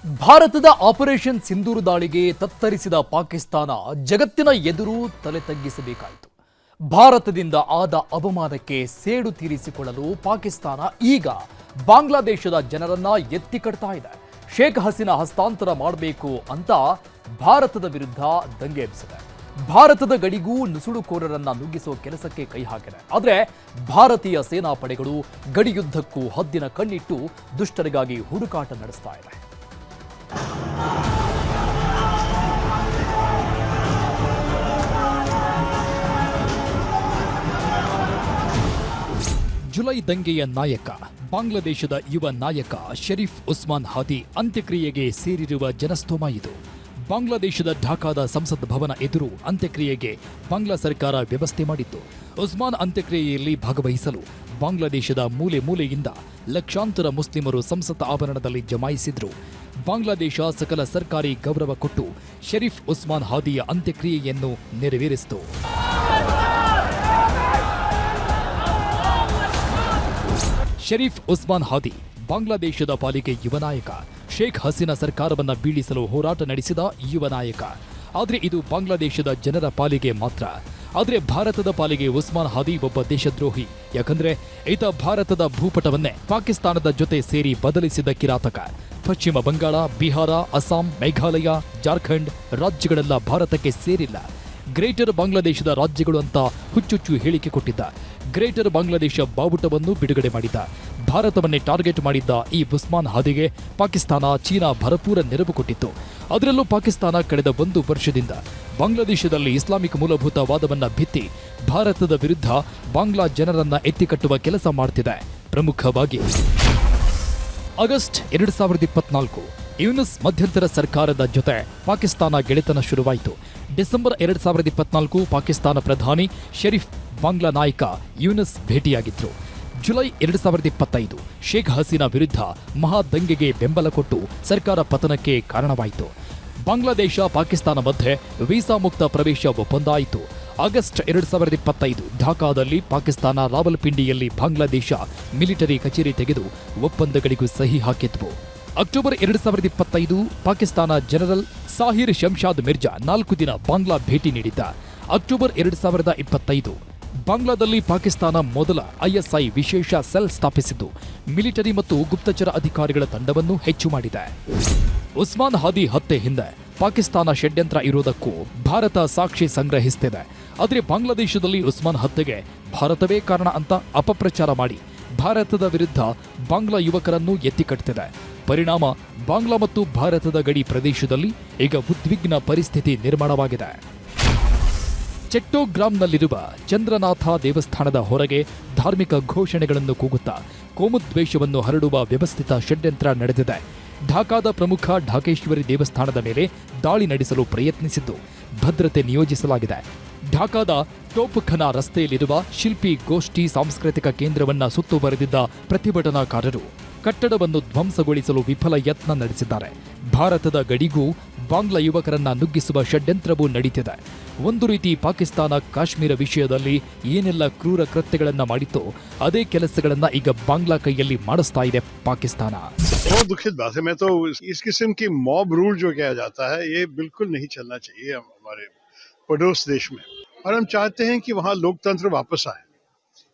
ಭಾರತದ ಆಪರೇಷನ್ ಸಿಂಧೂರು ದಾಳಿಗೆ ತತ್ತರಿಸಿದ ಪಾಕಿಸ್ತಾನ ಜಗತ್ತಿನ ಎದುರು ತಲೆ ತಗ್ಗಿಸಬೇಕಾಯಿತು. ಭಾರತದಿಂದ ಆದ ಅವಮಾನಕ್ಕೆ ಸೇಡು ತೀರಿಸಿಕೊಳ್ಳಲು ಪಾಕಿಸ್ತಾನ ಈಗ ಬಾಂಗ್ಲಾದೇಶದ ಜನರನ್ನ ಎತ್ತಿ ಕಟ್ತಾ ಇದೆ. ಶೇಖ್ ಹಸೀನಾ ಹಸ್ತಾಂತರ ಮಾಡಬೇಕು ಅಂತ ಭಾರತದ ವಿರುದ್ಧ ದಂಗೆ ಎಬ್ಬಿಸಿದೆ. ಭಾರತದ ಗಡಿಗೂ ನುಸುಳುಕೋರರನ್ನ ನುಗ್ಗಿಸುವ ಕೆಲಸಕ್ಕೆ ಕೈ ಹಾಕಿದೆ. ಆದರೆ ಭಾರತೀಯ ಸೇನಾ ಪಡೆಗಳು ಗಡಿಯುದ್ಧಕ್ಕೂ ಹದ್ದಿನ ಕಣ್ಣಿಟ್ಟು ದುಷ್ಟರಿಗಾಗಿ ಹುಡುಕಾಟ ನಡೆಸ್ತಾ ಇದೆ. ಜುಲೈ ದಂಗೆಯ ನಾಯಕ ಬಾಂಗ್ಲಾದೇಶದ ಯುವ ನಾಯಕ ಶರೀಫ್ ಉಸ್ಮಾನ್ ಹಾದಿ ಅಂತ್ಯಕ್ರಿಯೆಗೆ ಸೇರಿರುವ ಜನಸ್ತೋಮ ಇದು. ಬಾಂಗ್ಲಾದೇಶದ ಢಾಕಾದ ಸಂಸತ್ ಭವನ ಎದುರು ಅಂತ್ಯಕ್ರಿಯೆಗೆ ಬಾಂಗ್ಲಾ ಸರ್ಕಾರ ವ್ಯವಸ್ಥೆ ಮಾಡಿತ್ತು. ಉಸ್ಮಾನ್ ಅಂತ್ಯಕ್ರಿಯೆಯಲ್ಲಿ ಭಾಗವಹಿಸಲು ಬಾಂಗ್ಲಾದೇಶದ ಮೂಲೆ ಮೂಲೆಯಿಂದ ಲಕ್ಷಾಂತರ ಮುಸ್ಲಿಮರು ಸಂಸತ್ ಆವರಣದಲ್ಲಿ ಜಮಾಯಿಸಿದ್ರು. ಬಾಂಗ್ಲಾದೇಶ ಸಕಲ ಸರ್ಕಾರಿ ಗೌರವ ಕೊಟ್ಟು ಶರೀಫ್ ಉಸ್ಮಾನ್ ಹಾದಿಯ ಅಂತ್ಯಕ್ರಿಯೆಯನ್ನು ನೆರವೇರಿಸಿತು. ಶರೀಫ್ ಉಸ್ಮಾನ್ ಹಾದಿ ಬಾಂಗ್ಲಾದೇಶದ ಪಾಲಿಗೆ ಯುವ ನಾಯಕ. ಶೇಖ್ ಹಸೀನಾ ಸರ್ಕಾರವನ್ನ ಬೀಳಿಸಲು ಹೋರಾಟ ನಡೆಸಿದ ಯುವ ನಾಯಕ. ಆದರೆ ಇದು ಬಾಂಗ್ಲಾದೇಶದ ಜನರ ಪಾಲಿಗೆ ಮಾತ್ರ. ಆದರೆ ಭಾರತದ ಪಾಲಿಗೆ ಉಸ್ಮಾನ್ ಹಾದಿ ಒಬ್ಬ ದೇಶದ್ರೋಹಿ. ಯಾಕಂದ್ರೆ ಈತ ಭಾರತದ ಭೂಪಟವನ್ನೇ ಪಾಕಿಸ್ತಾನದ ಜೊತೆ ಸೇರಿ ಬದಲಿಸಿದ ಕಿರಾತಕ. ಪಶ್ಚಿಮ ಬಂಗಾಳ, ಬಿಹಾರ, ಅಸ್ಸಾಂ, ಮೇಘಾಲಯ, ಜಾರ್ಖಂಡ್ ರಾಜ್ಯಗಳೆಲ್ಲ ಭಾರತಕ್ಕೆ ಸೇರಿಲ್ಲ. ಗ್ರೇಟರ್ ಬಾಂಗ್ಲಾದೇಶದ ರಾಜ್ಯಗಳು ಅಂತ ಹುಚ್ಚುಚ್ಚು ಹೇಳಿಕೆ ಕೊಟ್ಟಿದ್ದ. ಗ್ರೇಟರ್ ಬಾಂಗ್ಲಾದೇಶ ಬಾವುಟವನ್ನು ಬಿಡುಗಡೆ ಮಾಡಿದ್ದ. ಭಾರತವನ್ನೇ ಟಾರ್ಗೆಟ್ ಮಾಡಿದ್ದ ಈ ಉಸ್ಮಾನ್ ಹಾದಿಗೆ ಪಾಕಿಸ್ತಾನ, ಚೀನಾ ಭರಪೂರ ನೆರವು ಕೊಟ್ಟಿತ್ತು. ಅದರಲ್ಲೂ ಪಾಕಿಸ್ತಾನ ಕಳೆದ 1 ವರ್ಷದಿಂದ ಬಾಂಗ್ಲಾದೇಶದಲ್ಲಿ ಇಸ್ಲಾಮಿಕ್ ಮೂಲಭೂತವಾದವನ್ನ ಭಿತ್ತಿ ಭಾರತದ ವಿರುದ್ಧ ಬಾಂಗ್ಲಾ ಜನರನ್ನ ಎತ್ತಿಕಟ್ಟುವ ಕೆಲಸ ಮಾಡ್ತಿದೆ. ಪ್ರಮುಖವಾಗಿ ಆಗಸ್ಟ್ 2024 ಯೂನುಸ್ ಮಧ್ಯಂತರ ಸರ್ಕಾರದ ಜೊತೆ ಪಾಕಿಸ್ತಾನ ಗೆಳೆತನ ಶುರುವಾಯಿತು. ಡಿಸೆಂಬರ್ 2024 ಪಾಕಿಸ್ತಾನ ಪ್ರಧಾನಿ ಶರೀಫ್ ಬಾಂಗ್ಲಾ ನಾಯಕ ಯೂನುಸ್ ಭೇಟಿಯಾಗಿದ್ರು. ಜುಲೈ 2025 ಶೇಖ್ ಹಸೀನಾ ವಿರುದ್ಧ ಮಹಾದಂಗೆಗೆ ಬೆಂಬಲ ಕೊಟ್ಟು ಸರ್ಕಾರ ಪತನಕ್ಕೆ ಕಾರಣವಾಯಿತು. ಬಾಂಗ್ಲಾದೇಶ ಪಾಕಿಸ್ತಾನ ಮಧ್ಯೆ ವೀಸಾ ಮುಕ್ತ ಪ್ರವೇಶ ಒಪ್ಪಂದ ಆಯಿತು. ಆಗಸ್ಟ್ 2025 ಢಾಕಾದಲ್ಲಿ ಪಾಕಿಸ್ತಾನ ರಾವಲ್ಪಿಂಡಿಯಲ್ಲಿ ಬಾಂಗ್ಲಾದೇಶ ಮಿಲಿಟರಿ ಕಚೇರಿ ತೆಗೆದು ಒಪ್ಪಂದಗಳಿಗೂ ಸಹಿ ಹಾಕಿದ್ವು. ಅಕ್ಟೋಬರ್ 2025 ಪಾಕಿಸ್ತಾನ ಜನರಲ್ ಸಾಹಿರ್ ಶಂಷಾದ್ ಮಿರ್ಜಾ 4 ದಿನ ಬಾಂಗ್ಲಾ ಭೇಟಿ ನೀಡಿದ್ದ. ಅಕ್ಟೋಬರ್ 2025 ಬಾಂಗ್ಲಾದಲ್ಲಿ ಪಾಕಿಸ್ತಾನ ಮೊದಲ ಐಎಸ್ಐ ವಿಶೇಷ ಸೆಲ್ ಸ್ಥಾಪಿಸಿದ್ದು ಮಿಲಿಟರಿ ಮತ್ತು ಗುಪ್ತಚರ ಅಧಿಕಾರಿಗಳ ತಂಡವನ್ನು ಹೆಚ್ಚು ಮಾಡಿದೆ. ಉಸ್ಮಾನ್ ಹಾದಿ ಹತ್ಯೆ ಹಿಂದೆ ಪಾಕಿಸ್ತಾನ ಷಡ್ಯಂತ್ರ ಇರುವುದಕ್ಕೂ ಭಾರತ ಸಾಕ್ಷಿ ಸಂಗ್ರಹಿಸುತ್ತಿದೆ. ಆದರೆ ಬಾಂಗ್ಲಾದೇಶದಲ್ಲಿ ಉಸ್ಮಾನ್ ಹತ್ಯೆಗೆ ಭಾರತವೇ ಕಾರಣ ಅಂತ ಅಪಪ್ರಚಾರ ಮಾಡಿ ಭಾರತದ ವಿರುದ್ಧ ಬಾಂಗ್ಲಾ ಯುವಕರನ್ನು ಎತ್ತಿಕಟ್ಟುತ್ತಿದೆ. ಪರಿಣಾಮ ಬಾಂಗ್ಲಾ ಮತ್ತು ಭಾರತದ ಗಡಿ ಪ್ರದೇಶದಲ್ಲಿ ಈಗ ಉದ್ವಿಗ್ನ ಪರಿಸ್ಥಿತಿ ನಿರ್ಮಾಣವಾಗಿದೆ. ಚೆಟ್ಟೋಗ್ರಾಮ್ನಲ್ಲಿರುವ ಚಂದ್ರನಾಥ ದೇವಸ್ಥಾನದ ಹೊರಗೆ ಧಾರ್ಮಿಕ ಘೋಷಣೆಗಳನ್ನು ಕೂಗುತ್ತಾ ಕೋಮುದ್ವೇಷವನ್ನು ಹರಡುವ ವ್ಯವಸ್ಥಿತ ಷಡ್ಯಂತ್ರ ನಡೆದಿದೆ. ಢಾಕಾದ ಪ್ರಮುಖ ಢಾಕೇಶ್ವರಿ ದೇವಸ್ಥಾನದ ಮೇಲೆ ದಾಳಿ ನಡೆಸಲು ಪ್ರಯತ್ನಿಸಿದ್ದು ಭದ್ರತೆ ನಿಯೋಜಿಸಲಾಗಿದೆ. ಢಾಕಾದ ಟೋಪ್ಖನಾ ರಸ್ತೆಯಲ್ಲಿರುವ ಶಿಲ್ಪಿ ಗೋಷ್ಠಿ ಸಾಂಸ್ಕೃತಿಕ ಕೇಂದ್ರವನ್ನ ಸುತ್ತುವರೆದಿದ್ದ ಪ್ರತಿಭಟನಾಕಾರರು ಕಟ್ಟಡವನ್ನು ಧ್ವಂಸಗೊಳಿಸಲು ವಿಫಲ ಯತ್ನ ನಡೆಸಿದ್ದಾರೆ. ಭಾರತದ ಗಡಿಗೂ ಬಾಂಗ್ಲಾ ಯುವಕರನ್ನ ನುಗ್ಗಿಸುವ ಷಡ್ಯಂತ್ರವೂ ನಡೀತಿದೆ. ಒಂದು ರೀತಿ ಪಾಕಿಸ್ತಾನ ಕಾಶ್ಮೀರ ವಿಷಯದಲ್ಲಿ ಏನೆಲ್ಲ ಕ್ರೂರ ಕೃತ್ಯಗಳನ್ನ ಮಾಡಿತ್ತೋ ಅದೇ ಕೆಲಸಗಳನ್ನ ಈಗ ಬಾಂಗ್ಲಾ ಕೈಯಲ್ಲಿ ಮಾಡಿಸ್ತಾ ಇದೆ ಪಾಕಿಸ್ತಾನ. बहुत दुखित बात है. मैं तो इस किस्म की मॉब रूल जो किया जाता है ये बिल्कुल नहीं चलना चाहिए हमारे पड़ोस देश में. और हम चाहते हैं कि वहाँ लोकतंत्र वापस आए.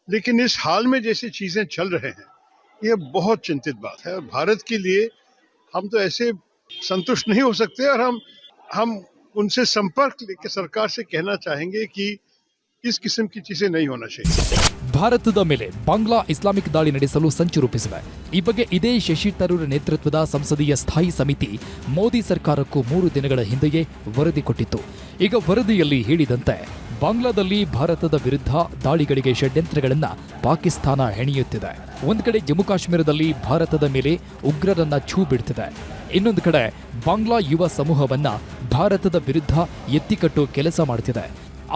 लेकिन इस हाल में जैसी चीजें चल रहे हैं ये बहुत चिंतित बात है. और भारत के लिए हम तो ऐसे संतुष्ट नहीं हो सकते. और हम उनसे संपर्क लेकर सरकार से कहना चाहेंगे कि इस किस्म की चीजें नहीं होना चाहिए. ಭಾರತದ ಮೇಲೆ ಬಾಂಗ್ಲಾ ಇಸ್ಲಾಮಿಕ್ ದಾಳಿ ನಡೆಸಲು ಸಂಚು ರೂಪಿಸಿವೆ. ಈ ಬಗ್ಗೆ ಇದೇ ಶಶಿ ತರೂರ್ ನೇತೃತ್ವದ ಸಂಸದೀಯ ಸ್ಥಾಯಿ ಸಮಿತಿ ಮೋದಿ ಸರ್ಕಾರಕ್ಕೂ 3 ದಿನಗಳ ಹಿಂದೆಯೇ ವರದಿ ಕೊಟ್ಟಿತ್ತು. ಈಗ ವರದಿಯಲ್ಲಿ ಹೇಳಿದಂತೆ ಬಾಂಗ್ಲಾದಲ್ಲಿ ಭಾರತದ ವಿರುದ್ಧ ದಾಳಿಗಳಿಗೆ ಷಡ್ಯಂತ್ರಗಳನ್ನ ಪಾಕಿಸ್ತಾನ ಹೆಣೆಯುತ್ತಿದೆ. ಒಂದು ಕಡೆ ಜಮ್ಮು ಕಾಶ್ಮೀರದಲ್ಲಿ ಭಾರತದ ಮೇಲೆ ಉಗ್ರರನ್ನ ಛೂ ಬಿಡ್ತಿದೆ. ಇನ್ನೊಂದು ಕಡೆ ಬಾಂಗ್ಲಾ ಯುವ ಸಮೂಹವನ್ನ ಭಾರತದ ವಿರುದ್ಧ ಎತ್ತಿಕಟ್ಟೋ ಕೆಲಸ ಮಾಡ್ತಿದೆ.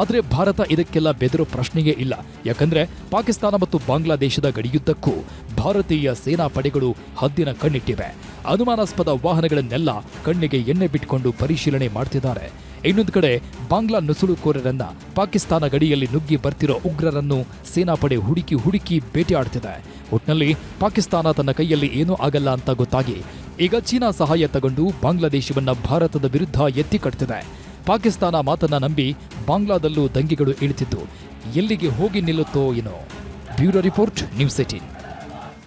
ಆದರೆ ಭಾರತ ಇದಕ್ಕೆಲ್ಲ ಬೆದರೋ ಪ್ರಶ್ನೆಯೇ ಇಲ್ಲ. ಯಾಕಂದ್ರೆ ಪಾಕಿಸ್ತಾನ ಮತ್ತು ಬಾಂಗ್ಲಾದೇಶದ ಗಡಿಯುದ್ದಕ್ಕೂ ಭಾರತೀಯ ಸೇನಾ ಪಡೆಗಳು ಹದ್ದಿನ ಕಣ್ಣಿಟ್ಟಿವೆ. ಅನುಮಾನಾಸ್ಪದ ವಾಹನಗಳನ್ನೆಲ್ಲ ಕಣ್ಣಿಗೆ ಎಣ್ಣೆ ಬಿಟ್ಟುಕೊಂಡು ಪರಿಶೀಲನೆ ಮಾಡ್ತಿದ್ದಾರೆ. ಇನ್ನೊಂದು ಕಡೆ ಬಾಂಗ್ಲಾ ನುಸುಳುಕೋರರನ್ನ ಪಾಕಿಸ್ತಾನ ಗಡಿಯಲ್ಲಿ ನುಗ್ಗಿ ಬರ್ತಿರೋ ಉಗ್ರರನ್ನು ಸೇನಾಪಡೆ ಹುಡುಕಿ ಬೇಟೆಯಾಡ್ತಿದೆ. ಒಟ್ನಲ್ಲಿ ಪಾಕಿಸ್ತಾನ ತನ್ನ ಕೈಯಲ್ಲಿ ಏನೂ ಆಗಲ್ಲ ಅಂತ ಗೊತ್ತಾಗಿ ಈಗ ಚೀನಾ ಸಹಾಯ ತಗೊಂಡು ಬಾಂಗ್ಲಾದೇಶವನ್ನ ಭಾರತದ ವಿರುದ್ಧ ಎತ್ತಿ ಕಟ್ತಿದೆ. ಪಾಕಿಸ್ತಾನ ಮಾತನ್ನ ನಂಬಿ ಬಾಂಗ್ಲಾದಲ್ಲೂ ದಂಗೆಗಳು ಇಳಿತಿದ್ದು ಎಲ್ಲಿಗೆ ಹೋಗಿ ನಿಲ್ಲುತ್ತೋ ಏನೋ. Bureau report, news 18.